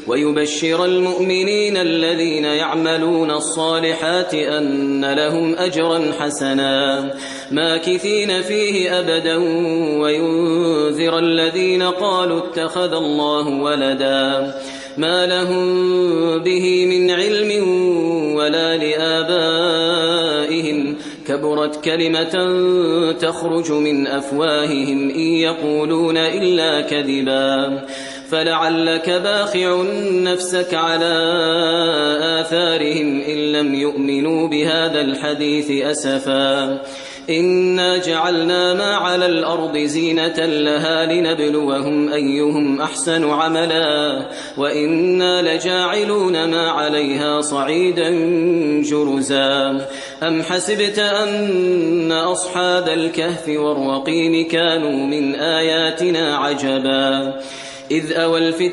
ويبشر المؤمنين الذين يعملون الصالحات أن لهم أجرا حسنا ماكثين فيه أبدا وينذر الذين قالوا اتخذ الله ولدا ما لهم به من علم ولا لآبائهم كبرت كلمة تخرج من أفواههم إن يقولون إلا كذبا فلعلك باخع نفسك على آثارهم إن لم يؤمنوا بهذا الحديث أسفا إنا جعلنا ما على الأرض زينة لها لنبلوهم أيهم أحسن عملا وإنا لجاعلون ما عليها صعيدا جرزا أم حسبت أن أصحاب الكهف والرقيم كانوا من آياتنا عجبا إذ أوى الفتية